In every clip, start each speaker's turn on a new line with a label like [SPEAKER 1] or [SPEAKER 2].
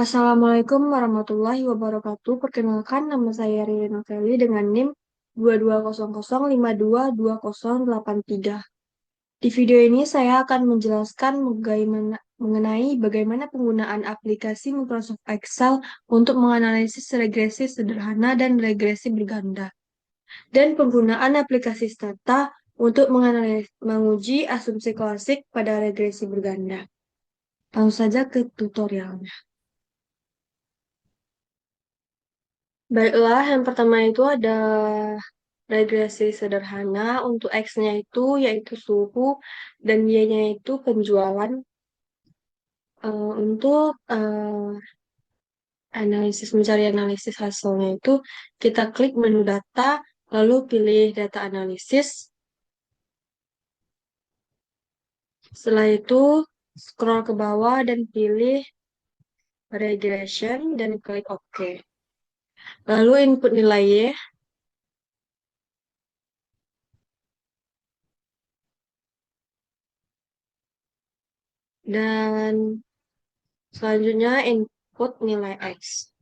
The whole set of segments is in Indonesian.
[SPEAKER 1] Assalamualaikum warahmatullahi wabarakatuh. Perkenalkan, nama saya Riri Noveli dengan NIM 2200522083. Di video ini saya akan menjelaskan mengenai bagaimana penggunaan aplikasi Microsoft Excel untuk menganalisis regresi sederhana dan regresi berganda, dan penggunaan aplikasi Stata untuk menguji asumsi klasik pada regresi berganda. Langsung saja ke tutorialnya. Baiklah, yang pertama itu ada regresi sederhana. Untuk X-nya itu yaitu suhu dan Y-nya itu penjualan. Untuk mencari analisis hasilnya itu kita klik menu data, lalu pilih data analisis. Setelah itu scroll ke bawah dan pilih regression dan klik OK. Lalu input nilai Y dan selanjutnya input nilai X.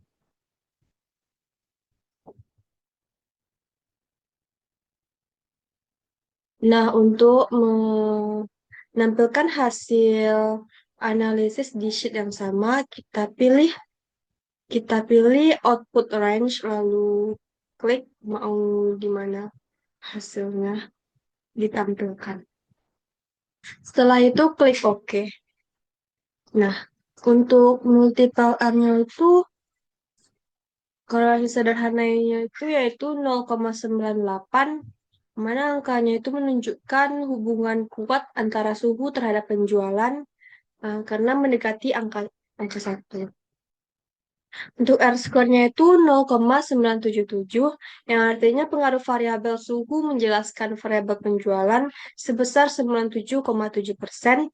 [SPEAKER 1] Nah, untuk menampilkan hasil analisis di sheet yang sama, kita pilih output range, lalu klik mau di mana hasilnya ditampilkan. Setelah itu klik OK. Nah, untuk multiple R-nya itu kalau yang sederhananya itu yaitu 0,98, mana angkanya itu menunjukkan hubungan kuat antara suhu terhadap penjualan karena mendekati angka 1. Untuk R-square-nya itu 0,977, yang artinya pengaruh variabel suhu menjelaskan variabel penjualan sebesar 97,7%,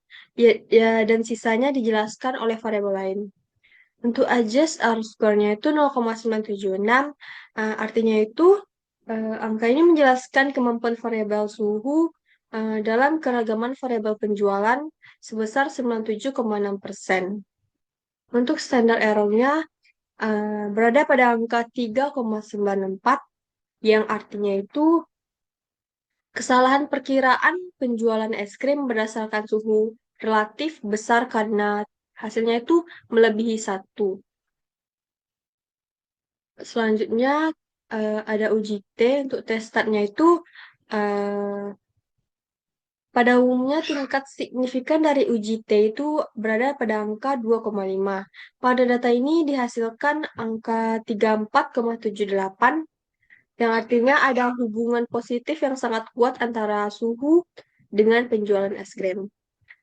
[SPEAKER 1] dan sisanya dijelaskan oleh variabel lain. Untuk adjust R-square-nya itu 0,976, artinya itu angka ini menjelaskan kemampuan variabel suhu dalam keragaman variabel penjualan sebesar 97,6%. Untuk standar error-nya berada pada angka 3,94, yang artinya itu kesalahan perkiraan penjualan es krim berdasarkan suhu relatif besar karena hasilnya itu melebihi 1. Selanjutnya ada uji T. Untuk tes statnya itu eh, pada umumnya tingkat signifikan dari uji T itu berada pada angka 2,5. Pada data ini dihasilkan angka 34,78, yang artinya ada hubungan positif yang sangat kuat antara suhu dengan penjualan es krim.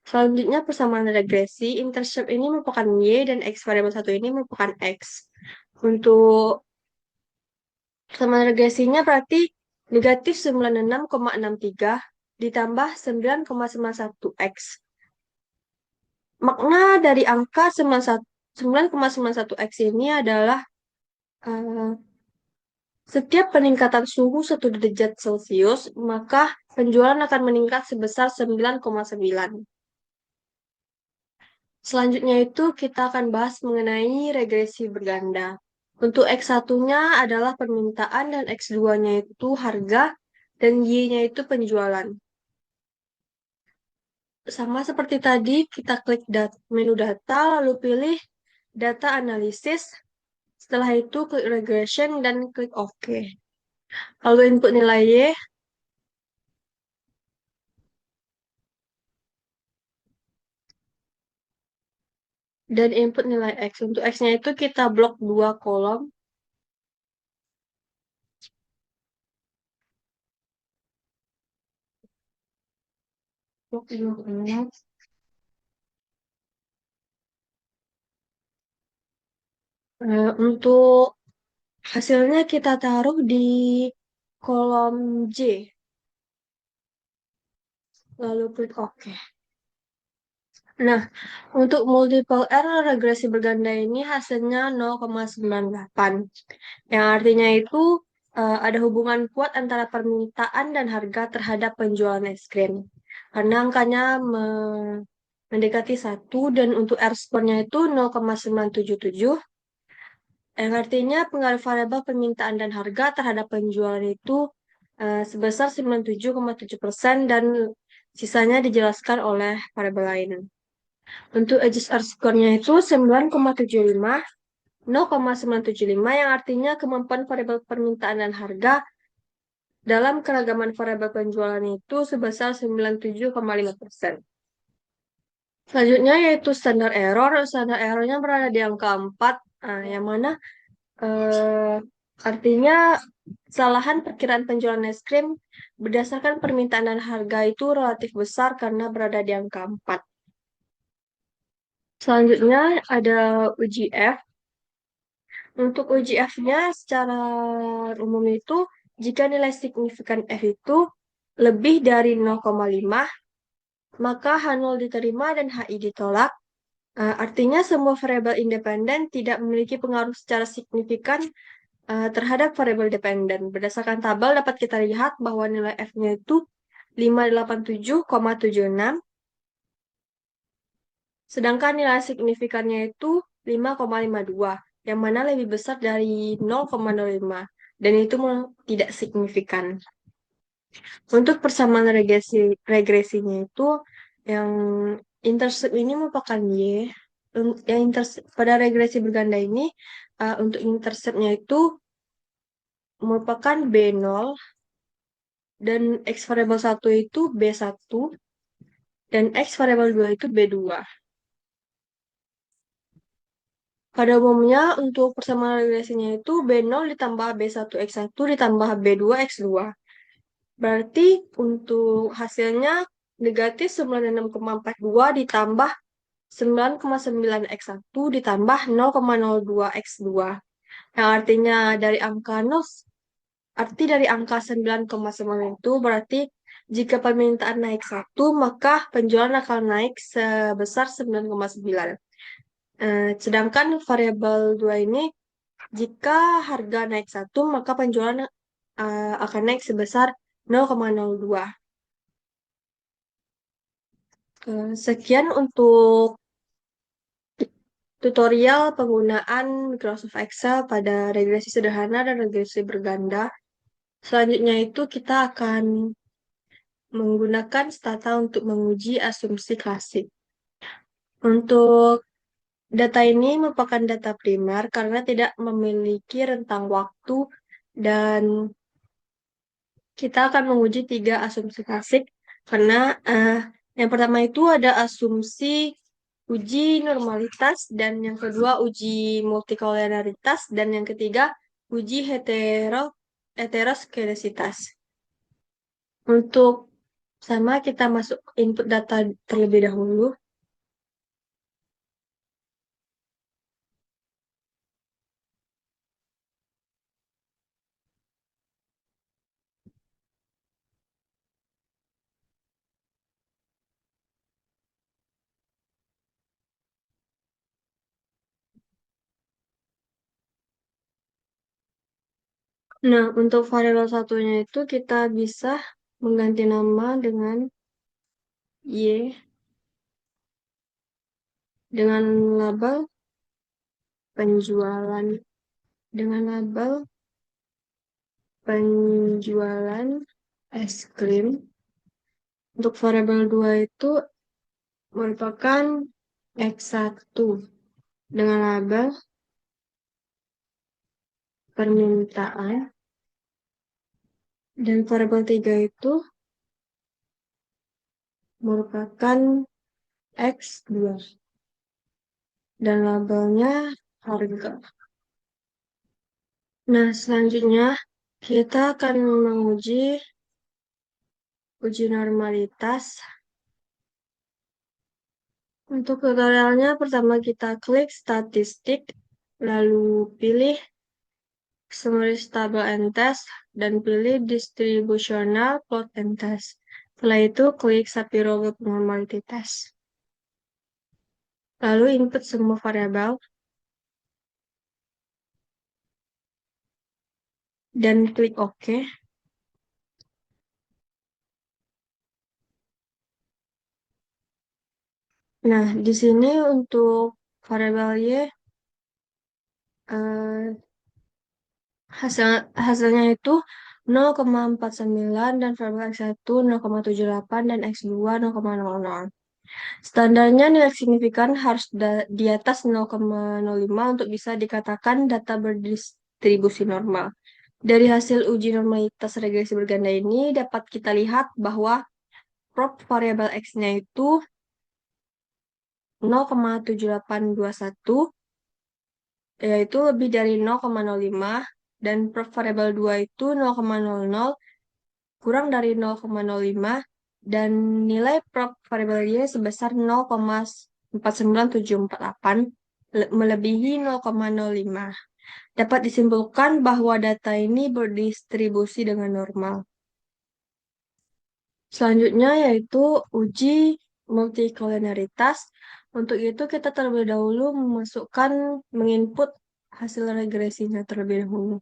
[SPEAKER 1] Selanjutnya persamaan regresi, intercept ini merupakan Y dan X variabel satu ini merupakan X. Untuk persamaan regresinya berarti negatif 96,63 ditambah 9,91X. Makna dari angka 9,91X ini adalah eh, setiap peningkatan suhu 1 derajat Celcius, maka penjualan akan meningkat sebesar 9,9. Selanjutnya itu kita akan bahas mengenai regresi berganda. Untuk X1-nya adalah permintaan dan X2-nya itu harga dan Y-nya itu penjualan. Sama seperti tadi, kita klik menu data, lalu pilih data analisis. Setelah itu klik regression dan klik OK. Lalu input nilai Y, dan input nilai X. Untuk X-nya itu kita blok 2 kolom. Blok 2 kolom. Untuk hasilnya kita taruh di kolom J. Lalu klik OK. Nah, untuk multiple R regresi berganda ini hasilnya 0,98. Yang artinya itu ada hubungan kuat antara permintaan dan harga terhadap penjualan es krim. Karena angkanya mendekati 1 dan untuk R-score-nya itu 0,977, yang artinya pengaruh variabel permintaan dan harga terhadap penjualan itu sebesar 97,7% dan sisanya dijelaskan oleh variabel lain. Untuk adjust R-score-nya itu 9,75, 0,975 yang artinya kemampuan variabel permintaan dan harga dalam keragaman variabel penjualan itu sebesar 97,5%. Selanjutnya yaitu standar error. Standar errornya berada di angka 4, yang mana eh, artinya kesalahan perkiraan penjualan es krim berdasarkan permintaan dan harga itu relatif besar karena berada di angka 4. Selanjutnya ada uji F. Untuk uji F-nya secara umum itu jika nilai signifikan F itu lebih dari 0,5, maka H0 diterima dan HI ditolak. Artinya semua variabel independen tidak memiliki pengaruh secara signifikan terhadap variabel dependen. Berdasarkan tabel dapat kita lihat bahwa nilai F-nya itu 587,76, sedangkan nilai signifikannya itu 5,52, yang mana lebih besar dari 0,05, dan itu tidak signifikan. Untuk persamaan regresinya itu, yang intercept ini merupakan Y. Yang pada regresi berganda ini, untuk interceptnya itu merupakan B0, dan X variabel 1 itu B1, dan X variabel 2 itu B2. Pada umumnya, untuk persamaan regresinya itu B0 ditambah B1X1 ditambah B2X2. Berarti untuk hasilnya negatif 96,42 ditambah 9,9X1 ditambah 0,02X2. Yang artinya dari angka 0, arti dari angka 9,9 itu berarti jika permintaan naik 1, maka penjualan akan naik sebesar 9,9. Sedangkan variabel 2 ini, jika harga naik 1, maka penjualan akan naik sebesar 0,02. Sekian untuk tutorial penggunaan Microsoft Excel pada regresi sederhana dan regresi berganda. Selanjutnya itu kita akan menggunakan stata untuk menguji asumsi klasik. Untuk data ini merupakan data primer karena tidak memiliki rentang waktu, dan kita akan menguji 3 asumsi klasik karena yang pertama itu ada asumsi uji normalitas, dan yang kedua uji multikolonialitas, dan yang ketiga uji heteroskedasitas. Untuk sama kita masuk input data terlebih dahulu. Nah, untuk variabel satunya itu kita bisa mengganti nama dengan Y dengan label penjualan, dengan label penjualan es krim. Untuk variabel 2 itu merupakan X1 dengan label permintaan, dan variabel 3 itu merupakan X2 dan labelnya harga. Nah, selanjutnya kita akan menguji uji normalitas. Untuk tutorialnya, pertama kita klik statistik, lalu pilih summary table and test, dan pilih distributional plot and test. Setelah itu, klik Shapiro Web Normality Test. Lalu input semua variabel, dan klik OK. Nah, di sini untuk variabel Y, eh, hasil hasilnya itu 0,49 dan variabel X1 0,78 dan X2 0,00. Standarnya nilai signifikan harus di atas 0,05 untuk bisa dikatakan data berdistribusi normal. Dari hasil uji normalitas regresi berganda ini dapat kita lihat bahwa prop variabel X-nya itu 0,7821, yaitu lebih dari 0,05, dan prop variabel 2 itu 0,00 kurang dari 0,05, dan nilai prop variabel Y sebesar 0,49748 melebihi 0,05. Dapat disimpulkan bahwa data ini berdistribusi dengan normal. Selanjutnya yaitu uji multikoliniaritas. Untuk itu kita terlebih dahulu menginput hasil regresinya terlebih dahulu.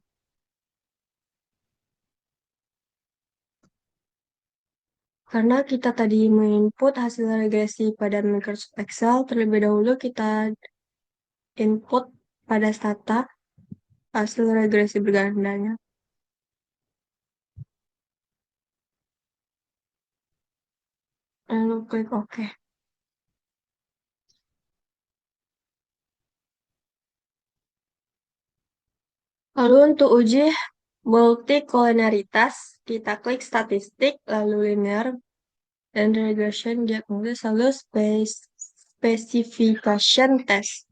[SPEAKER 1] Karena kita tadi menginput hasil regresi pada Microsoft Excel, terlebih dahulu kita input pada Stata hasil regresi bergandanya. Lalu klik OK. Lalu untuk uji multikoliniaritas, kita klik statistik, lalu linear, dan regression diagnosis, lalu specification test.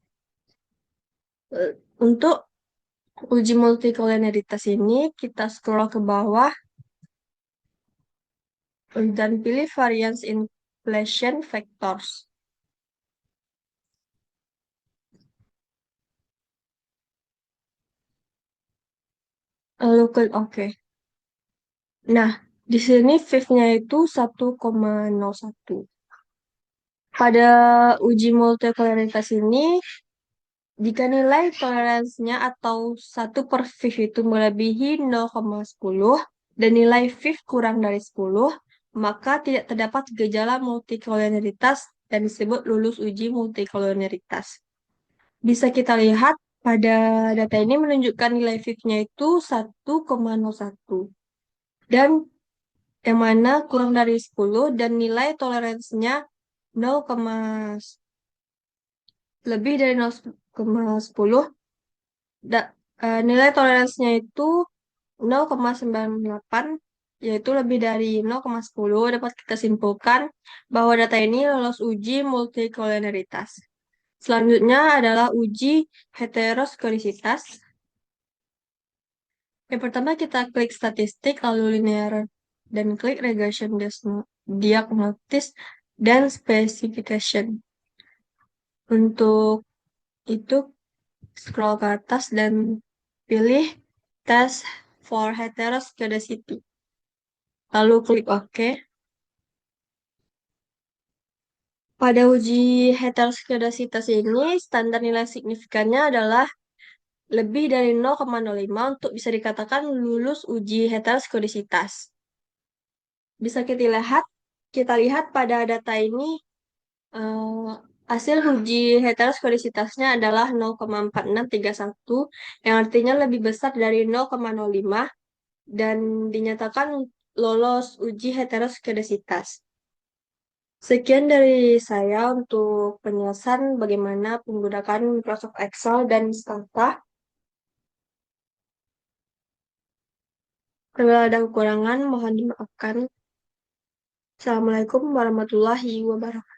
[SPEAKER 1] Untuk uji multikoliniaritas ini, kita scroll ke bawah dan pilih variance inflation factors. Lalu klik OK. Nah, di sini fifth-nya itu 1,01. Pada uji multikoliniaritas ini, jika nilai toleransinya atau 1/5 itu melebihi 0,10 dan nilai fifth kurang dari 10, maka tidak terdapat gejala multikolonialitas dan disebut lulus uji multikolonialitas. Bisa kita lihat pada data ini menunjukkan nilai fifth-nya itu 1,01. Dan yang mana kurang dari 10 dan nilai toleransinya 0, lebih dari 0,10. Nilai toleransinya itu 0,98, yaitu lebih dari 0,10. Dapat kita simpulkan bahwa data ini lolos uji multikolonialitas. Selanjutnya adalah uji heteroskedisitas. Yang pertama kita klik statistik, lalu linear, dan klik regression diagnosis dan specification. Untuk itu scroll ke atas dan pilih test for heteroscedasticity. Lalu klik OK. Pada uji heteroskedasitas ini, standar nilai signifikannya adalah lebih dari 0,05 untuk bisa dikatakan lulus uji heteroskedasitas. Bisa kita lihat pada data ini, eh, hasil uji heteroskedasitasnya adalah 0,4631, yang artinya lebih besar dari 0,05 dan dinyatakan lolos uji heteroskedasitas. Sekian dari saya untuk penjelasan bagaimana menggunakan Microsoft Excel dan Stata. Apabila ada kekurangan, mohon dimaafkan. Assalamualaikum warahmatullahi wabarakatuh.